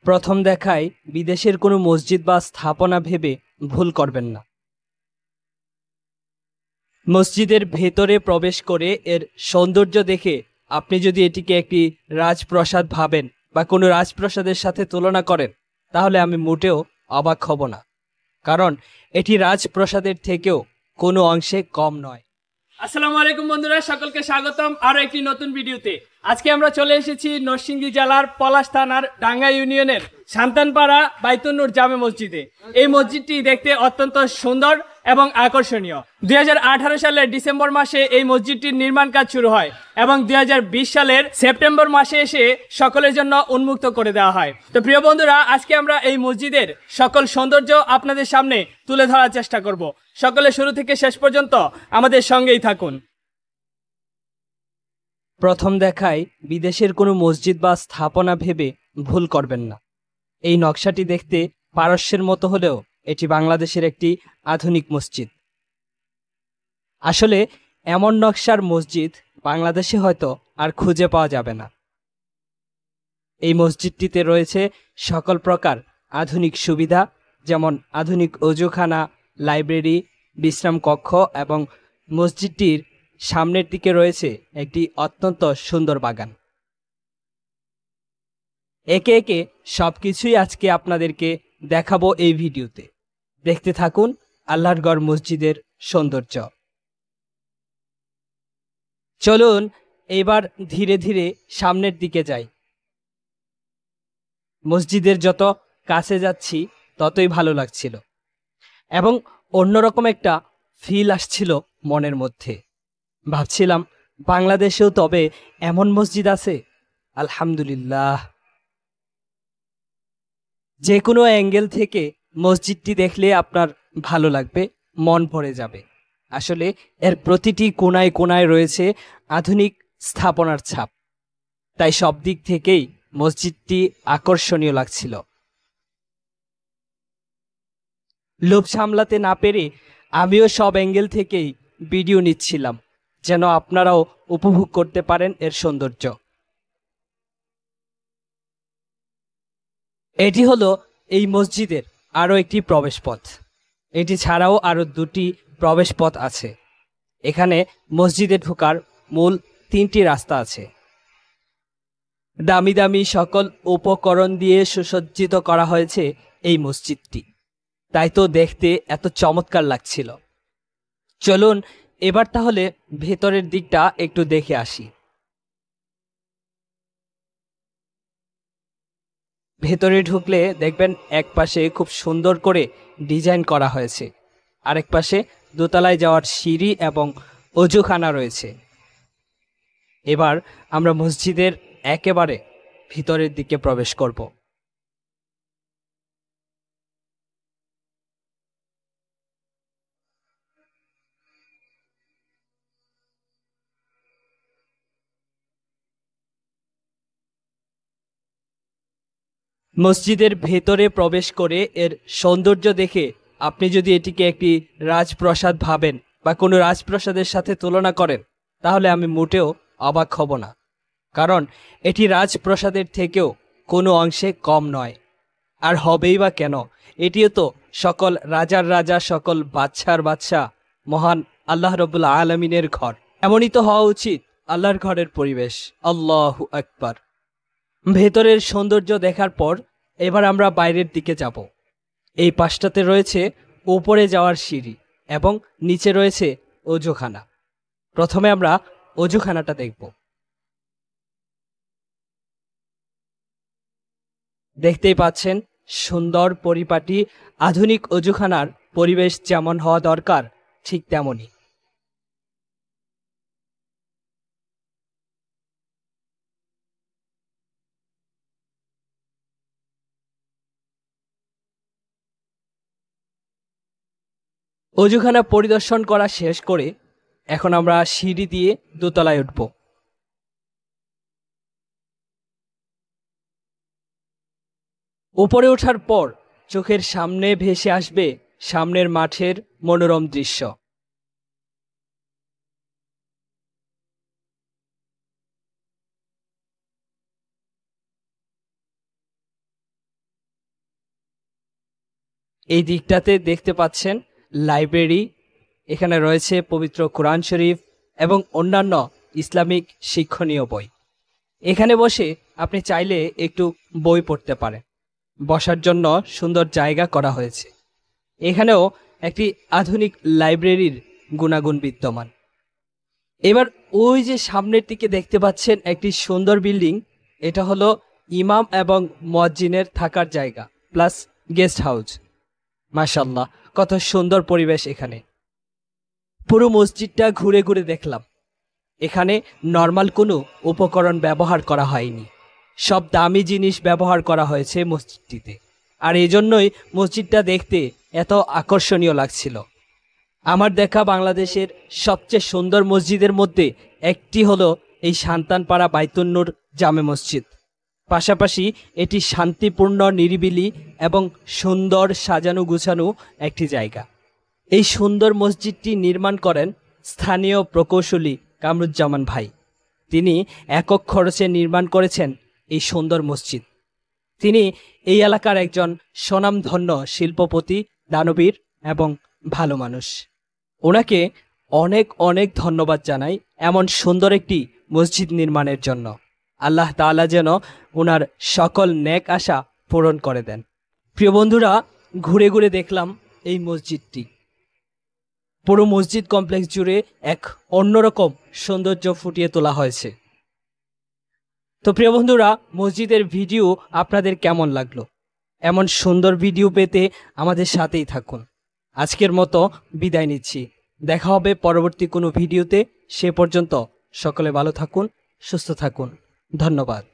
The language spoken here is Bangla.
প্রথম দেখায় বিদেশের কোনো মসজিদ বা স্থাপনা ভেবে ভুল করবেন না। মসজিদের ভেতরে প্রবেশ করে এর সৌন্দর্য দেখে আপনি যদি এটিকে একটি রাজপ্রাসাদ ভাবেন বা কোনো রাজপ্রাসাদের সাথে তুলনা করেন, তাহলে আমি মোটেও অবাক হব না, কারণ এটি রাজপ্রাসাদের থেকেও কোনো অংশে কম নয়। আসসালামু আলাইকুম বন্ধুরা, সকলকে স্বাগতম আরো একটি নতুন ভিডিওতে। আজকে আমরা চলে এসেছি নরসিংদী জেলার পলাশ থানার ডাঙ্গা ইউনিয়নের সান্তানপাড়া বাইতুন নূর জামে মসজিদে। এই মসজিদটি দেখতে অত্যন্ত সুন্দর এবং আকর্ষণীয়। 2018 সালের ডিসেম্বর মাসে এই মসজিদটির নির্মাণ কাজ শুরু হয় এবং 2020 সালের সেপ্টেম্বর মাসে এসে সকলের জন্য উন্মুক্ত করে দেওয়া হয়। তো প্রিয় বন্ধুরা, আজকে আমরা এই মসজিদের সকল সৌন্দর্য আপনাদের সামনে তুলে ধরার চেষ্টা করব। সকলে শুরু থেকে শেষ পর্যন্ত আমাদের সঙ্গেই থাকুন। প্রথম দেখায় বিদেশের কোনো মসজিদ বা স্থাপনা ভেবে ভুল করবেন না। এই নকশাটি দেখতে পারস্যের মতো হলেও এটি বাংলাদেশের একটি আধুনিক মসজিদ। আসলে এমন নকশার মসজিদ বাংলাদেশে হয়তো আর খুঁজে পাওয়া যাবে না। এই মসজিদটিতে রয়েছে সকল প্রকার আধুনিক সুবিধা, যেমন আধুনিক অজুখানা, লাইব্রেরি, বিশ্রাম কক্ষ এবং মসজিদটির সামনের দিকে রয়েছে একটি অত্যন্ত সুন্দর বাগান। একে একে সবকিছুই আজকে আপনাদেরকে দেখাবো এই ভিডিওতে। দেখতে থাকুন আল্লাহর গড় মসজিদের সৌন্দর্য। চলুন এবার ধীরে ধীরে সামনের দিকে যাই। মসজিদের যত কাছে যাচ্ছি ততই ভালো লাগছিল এবং অন্যরকম একটা ফিল আসছিল মনের মধ্যে। ভাবছিলাম বাংলাদেশেও তবে এমন মসজিদ আছে। আলহামদুলিল্লাহ। যে কোনো অ্যাঙ্গেল থেকে মসজিদটি দেখলে আপনার ভালো লাগবে, মন ভরে যাবে। আসলে এর প্রতিটি কোণায় কোণায় রয়েছে আধুনিক স্থাপনার ছাপ, তাই সব দিক থেকেই মসজিদটি আকর্ষণীয় লাগছিল। লোভ সামলাতে না পেরে আমিও সব অ্যাঙ্গেল থেকেই ভিডিও নিচ্ছিলাম, যেন আপনারাও উপভোগ করতে পারেন এর সৌন্দর্য। এটি হলো এই মসজিদের আরও একটি প্রবেশপথ। এটি ছাড়াও আরও দুটি প্রবেশপথ আছে। এখানে মসজিদে ঢোকার মূল 3টি রাস্তা আছে। দামি দামি সকল উপকরণ দিয়ে সুসজ্জিত করা হয়েছে এই মসজিদটি, তাই তো দেখতে এত চমৎকার লাগছিল। চলুন এবার তাহলে ভেতরের দিকটা একটু দেখে আসি। ভেতরে ঢুকলে দেখবেন এক পাশে খুব সুন্দর করে ডিজাইন করা হয়েছে, আরেক পাশে দোতলায় যাওয়ার সিঁড়ি এবং অজুখানা রয়েছে। এবার আমরা মসজিদের একেবারে ভিতরের দিকে প্রবেশ করব। মসজিদের ভেতরে প্রবেশ করে এর সৌন্দর্য দেখে আপনি যদি এটিকে একটি রাজপ্রাসাদ ভাবেন বা কোনো রাজপ্রাসাদের সাথে তুলনা করেন, তাহলে আমি মোটেও অবাক হব না, কারণ এটি রাজপ্রাসাদের থেকেও কোনো অংশে কম নয়। আর হবেই বা কেন, এটিও তো সকল রাজার রাজা, সকল বাদশার বাদশা, মহান আল্লাহ রব্বুল আলমিনের ঘর। এমনই তো হওয়া উচিত আল্লাহর ঘরের পরিবেশ। আল্লাহু আকবার। ভেতরের সৌন্দর্য দেখার পর এবার আমরা বাইরের দিকে যাব। এই পাশটাতে রয়েছে উপরে যাওয়ার সিঁড়ি এবং নিচে রয়েছে অজুখানা। প্রথমে আমরা অজুখানাটা দেখব। দেখতেই পাচ্ছেন সুন্দর পরিপাটি আধুনিক অজুখানার পরিবেশ যেমন হওয়া দরকার ঠিক তেমনই। অজুখানা পরিদর্শন করা শেষ করে এখন আমরা সিঁড়ি দিয়ে দোতলায় উঠব। উপরে ওঠার পর চোখের সামনে ভেসে আসবে সামনের মাঠের মনোরম দৃশ্য। এই দিকটাতে দেখতে পাচ্ছেন লাইব্রেরি, এখানে রয়েছে পবিত্র কোরআন শরীফ এবং অন্যান্য ইসলামিক শিক্ষণীয় বই। এখানে বসে আপনি চাইলে একটু বই পড়তে পারেন। বসার জন্য সুন্দর জায়গা করা হয়েছে। এখানেও একটি আধুনিক লাইব্রেরির গুণাগুণ বিদ্যমান। এবার ওই যে সামনের দিকে দেখতে পাচ্ছেন একটি সুন্দর বিল্ডিং, এটা হলো ইমাম এবং মুয়াজ্জিনের থাকার জায়গা প্লাস গেস্ট হাউস। মাশাআল্লাহ, কত সুন্দর পরিবেশ এখানে। পুরো মসজিদটা ঘুরে ঘুরে দেখলাম। এখানে নর্মাল কোনো উপকরণ ব্যবহার করা হয়নি, সব দামি জিনিস ব্যবহার করা হয়েছে মসজিদটিতে। আর এজন্যই মসজিদটা দেখতে এত আকর্ষণীয় লাগছিল। আমার দেখা বাংলাদেশের সবচেয়ে সুন্দর মসজিদের মধ্যে একটি হলো এই সান্তানপাড়া বাইতুন নূর জামে মসজিদ। পাশাপাশি এটি শান্তিপূর্ণ, নিরিবিলি এবং সুন্দর সাজানো গুছানো একটি জায়গা। এই সুন্দর মসজিদটি নির্মাণ করেন স্থানীয় প্রকৌশলী কামরুজ্জামান ভাই। তিনি একক খরচে নির্মাণ করেছেন এই সুন্দর মসজিদ। তিনি এই এলাকার একজন স্বনামধন্য শিল্পপতি, দানবীর এবং ভালো মানুষ। ওনাকে অনেক অনেক ধন্যবাদ জানাই এমন সুন্দর একটি মসজিদ নির্মাণের জন্য। আল্লাহ তাআলা যেন ওনার সকল নেক আশা পূরণ করে দেন। প্রিয় বন্ধুরা, ঘুরে ঘুরে দেখলাম এই মসজিদটি। পুরো মসজিদ কমপ্লেক্স জুড়ে এক অন্যরকম সৌন্দর্য ফুটিয়ে তোলা হয়েছে। তো প্রিয় বন্ধুরা, মসজিদের ভিডিও আপনাদের কেমন লাগলো? এমন সুন্দর ভিডিও পেতে আমাদের সাথেই থাকুন। আজকের মতো বিদায় নিচ্ছি। দেখা হবে পরবর্তী কোনো ভিডিওতে। সে পর্যন্ত সকলে ভালো থাকুন, সুস্থ থাকুন। ধন্যবাদ।